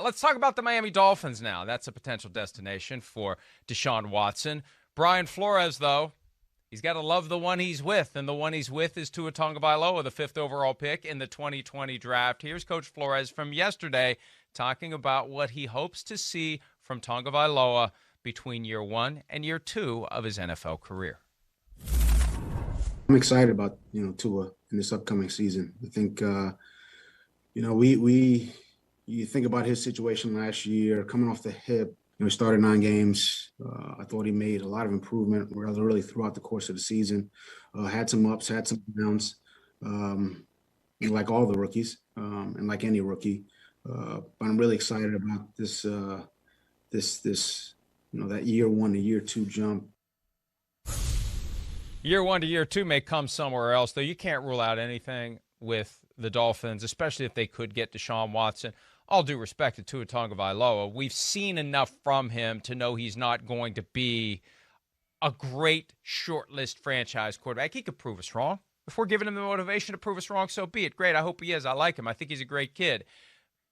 Let's talk about the Miami Dolphins now. That's a potential destination for Deshaun Watson. Brian Flores, though, he's got to love the one he's with, and the one he's with is Tua Tagovailoa, the 5th overall pick in the 2020 draft. Here's Coach Flores from yesterday talking about what he hopes to see from Tagovailoa between year 1 and year 2 of his NFL career. I'm excited about, Tua in this upcoming season. I think, you think about his situation last year, coming off the hip. He started 9 games. I thought he made a lot of improvement really throughout the course of the season. Had some ups, had some downs, like all the rookies, and like any rookie. But I'm really excited about this, that year 1 to year 2 jump. Year 1 to year 2 may come somewhere else, though. You can't rule out anything with the Dolphins, especially if they could get Deshaun Watson. All due respect to Tua Tagovailoa, we've seen enough from him to know he's not going to be a great short-list franchise quarterback. He could prove us wrong. If we're giving him the motivation to prove us wrong, so be it. Great, I hope he is. I like him. I think he's a great kid.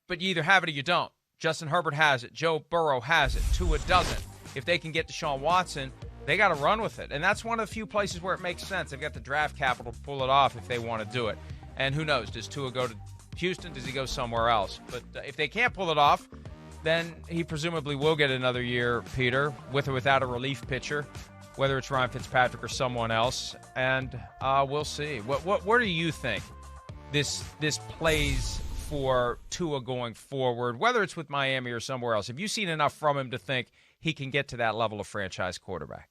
But you either have it or you don't. Justin Herbert has it. Joe Burrow has it. Tua doesn't. If they can get Deshaun Watson, they got to run with it. And that's one of the few places where it makes sense. They've got the draft capital to pull it off if they want to do it. And who knows? Does Tua go to Houston? Does he go somewhere else? But if they can't pull it off, then he presumably will get another year, Peter, with or without a relief pitcher, whether it's Ryan Fitzpatrick or someone else. And we'll see. What do you think this plays for Tua going forward, whether it's with Miami or somewhere else? Have you seen enough from him to think he can get to that level of franchise quarterback?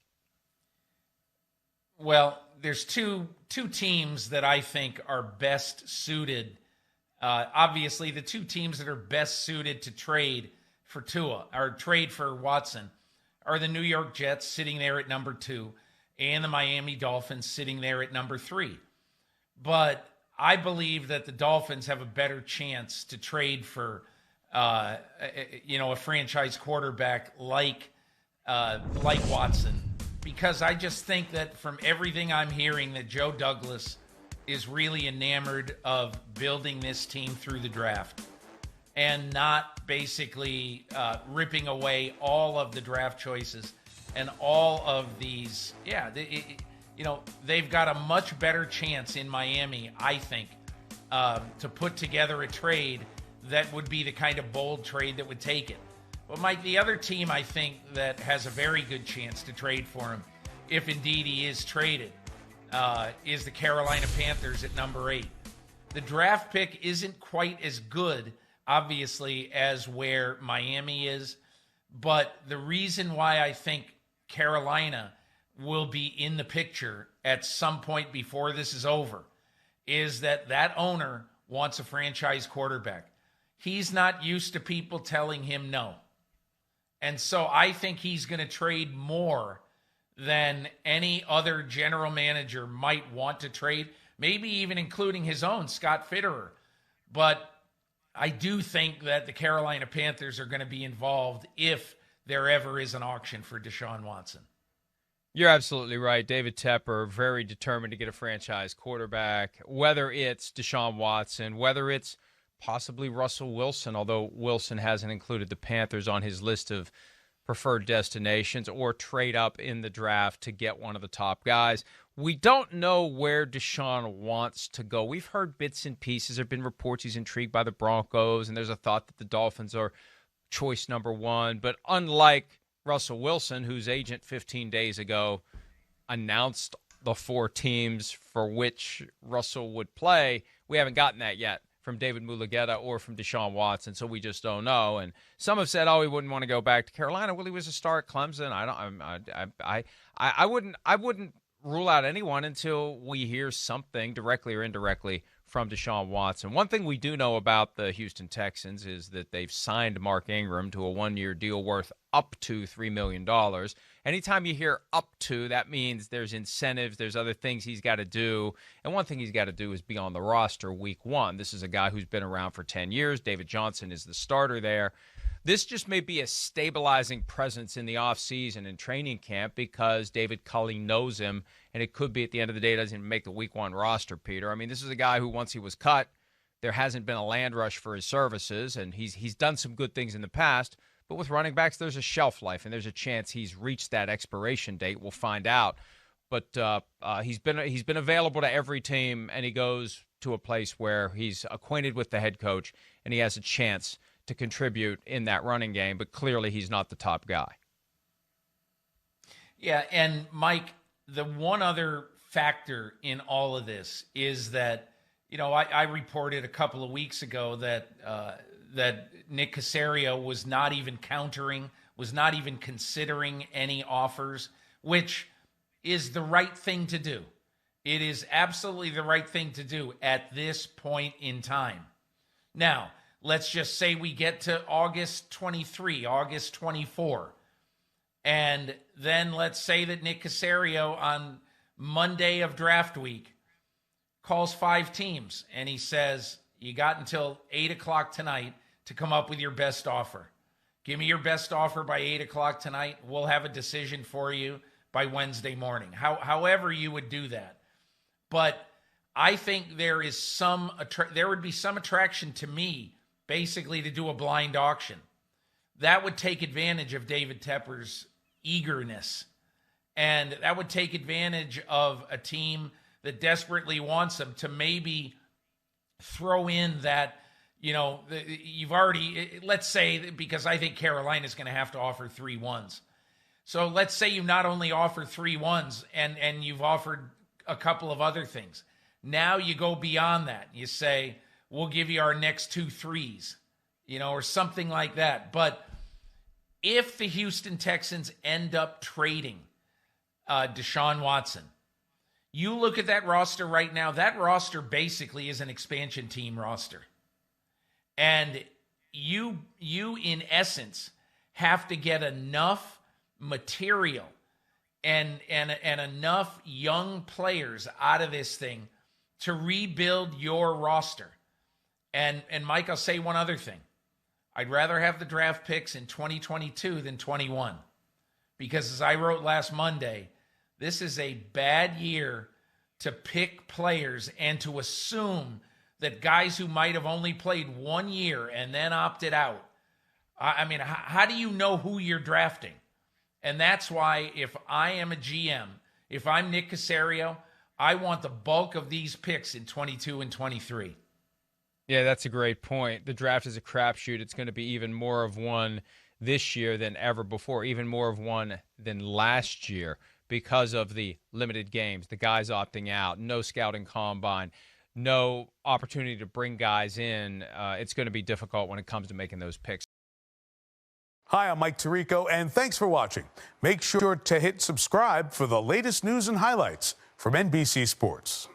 Well, there's two teams that I think are best suited. Obviously, the 2 teams that are best suited to trade for Tua or trade for Watson are the New York Jets sitting there at number 2 and the Miami Dolphins sitting there at number 3. But I believe that the Dolphins have a better chance to trade for, a franchise quarterback like Watson, because I just think that from everything I'm hearing that Joe Douglas is really enamored of building this team through the draft and not basically ripping away all of the draft choices and all of these. Yeah, they've got a much better chance in Miami, I think, to put together a trade that would be the kind of bold trade that would take it. But Mike, the other team I think that has a very good chance to trade for him, if indeed he is traded, is the Carolina Panthers at number 8. The draft pick isn't quite as good, obviously, as where Miami is. But the reason why I think Carolina will be in the picture at some point before this is over is that owner wants a franchise quarterback. He's not used to people telling him no. And so I think he's going to trade more than any other general manager might want to trade, maybe even including his own, Scott Fitterer. But I do think that the Carolina Panthers are going to be involved if there ever is an auction for Deshaun Watson. You're absolutely right. David Tepper, very determined to get a franchise quarterback, whether it's Deshaun Watson, whether it's possibly Russell Wilson, although Wilson hasn't included the Panthers on his list of preferred destinations, or trade up in the draft to get one of the top guys. We don't know where Deshaun wants to go. We've heard bits and pieces. There have been reports he's intrigued by the Broncos, and there's a thought that the Dolphins are choice number 1. But unlike Russell Wilson, whose agent 15 days ago announced the 4 teams for which Russell would play, we haven't gotten that yet from David Mulugheta or from Deshaun Watson, so we just don't know. And some have said, he wouldn't want to go back to Carolina. Well, he was a star at Clemson. I wouldn't rule out anyone until we hear something directly or indirectly from Deshaun Watson. One thing we do know about the Houston Texans is that they've signed Mark Ingram to a 1-year deal worth up to $3 million. Anytime you hear up to, that means there's incentives, there's other things he's got to do. And one thing he's got to do is be on the roster week 1. This is a guy who's been around for 10 years. David Johnson is the starter there. This just may be a stabilizing presence in the offseason and training camp because David Culley knows him, and it could be at the end of the day doesn't even make the week 1 roster, Peter. I mean, this is a guy who once he was cut there hasn't been a land rush for his services, and he's done some good things in the past. But with running backs, there's a shelf life, and there's a chance he's reached that expiration date. We'll find out. But he's been available to every team, and he goes to a place where he's acquainted with the head coach, and he has a chance to contribute in that running game. But clearly, he's not the top guy. Yeah, and Mike, the one other factor in all of this is that, I reported a couple of weeks ago that that Nick Caserio was not even considering any offers, which is the right thing to do. It is absolutely the right thing to do at this point in time. Now, let's just say we get to August 23, August 24, and then let's say that Nick Caserio on Monday of draft week calls 5 teams and he says, you got until 8 o'clock tonight to come up with your best offer. Give me your best offer by 8 o'clock tonight. We'll have a decision for you by Wednesday morning. However you would do that. But I think there would be some attraction to me basically to do a blind auction. That would take advantage of David Tepper's eagerness. And that would take advantage of a team that desperately wants him to maybe throw in that, you've already, let's say, because I think Carolina's going to have to offer 3 ones. So let's say you not only offer 3 ones and you've offered a couple of other things. Now you go beyond that. You say, we'll give you our next 2 threes, or something like that. But if the Houston Texans end up trading Deshaun Watson, you look at that roster right now, that roster basically is an expansion team roster. And you in essence, have to get enough material and enough young players out of this thing to rebuild your roster. And Mike, I'll say one other thing. I'd rather have the draft picks in 2022 than 21. Because as I wrote last Monday, this is a bad year to pick players and to assume that guys who might have only played 1 year and then opted out. I mean, how do you know who you're drafting? And that's why if I am a GM, if I'm Nick Caserio, I want the bulk of these picks in 22 and 23. Yeah, that's a great point. The draft is a crapshoot. It's going to be even more of one this year than ever before, even more of one than last year because of the limited games, the guys opting out, no scouting combine, no opportunity to bring guys in. It's going to be difficult when it comes to making those picks. Hi, I'm Mike Tirico, and thanks for watching. Make sure to hit subscribe for the latest news and highlights from NBC Sports.